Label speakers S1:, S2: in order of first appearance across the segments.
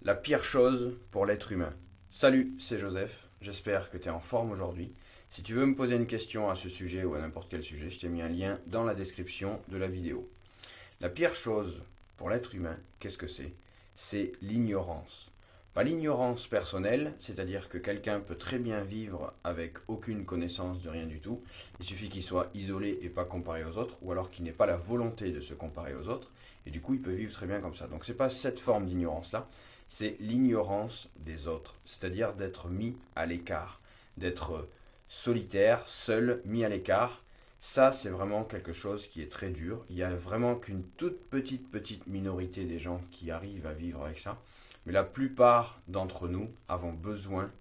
S1: La pire chose pour l'être humain. Salut, c'est Joseph, j'espère que tu es en forme aujourd'hui. Si tu veux me poser une question à ce sujet ou à n'importe quel sujet, je t'ai mis un lien dans la description de la vidéo. La pire chose pour l'être humain, qu'est-ce que c'est? C'est l'ignorance. Pas l'ignorance personnelle, c'est-à-dire que quelqu'un peut très bien vivre avec aucune connaissance de rien du tout. Il suffit qu'il soit isolé et pas comparé aux autres, ou alors qu'il n'ait pas la volonté de se comparer aux autres, et du coup il peut vivre très bien comme ça. Donc c'est pas cette forme d'ignorance-là, c'est l'ignorance des autres, c'est-à-dire d'être mis à l'écart, d'être solitaire, seul, mis à l'écart. Ça, c'est vraiment quelque chose qui est très dur. Il y a vraiment qu'une toute petite minorité des gens qui arrivent à vivre avec ça. Mais la plupart d'entre nous avons besoin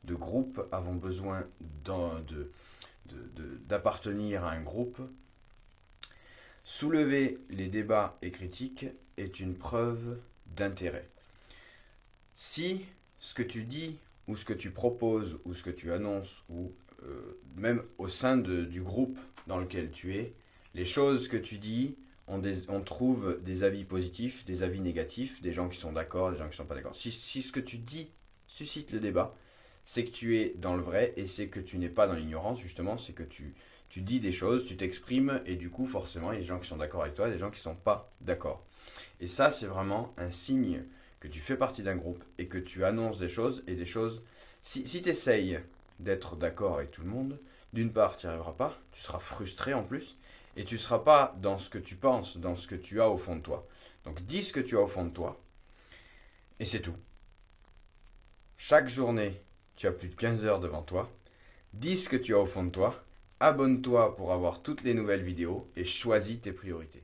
S1: de groupes, avons besoin d'appartenir à un groupe. Soulever les débats et critiques est une preuve d'intérêt. Si ce que tu dis, ou ce que tu proposes, ou ce que tu annonces, ou même au sein du groupe dans lequel tu es, les choses que tu dis, on trouve des avis positifs, des avis négatifs, des gens qui sont d'accord, des gens qui ne sont pas d'accord. Si ce que tu dis suscite le débat, c'est que tu es dans le vrai et c'est que tu n'es pas dans l'ignorance, justement, c'est que tu dis des choses, tu t'exprimes et du coup, forcément, il y a des gens qui sont d'accord avec toi et des gens qui ne sont pas d'accord. Et ça, c'est vraiment un signe que tu fais partie d'un groupe et que tu annonces des choses et des choses. Si tu essayes d'être d'accord avec tout le monde, d'une part, tu n'y arriveras pas, tu seras frustré en plus, et tu ne seras pas dans ce que tu penses, dans ce que tu as au fond de toi. Donc dis ce que tu as au fond de toi, et c'est tout. Chaque journée, tu as plus de 15 heures devant toi, dis ce que tu as au fond de toi, abonne-toi pour avoir toutes les nouvelles vidéos, et choisis tes priorités.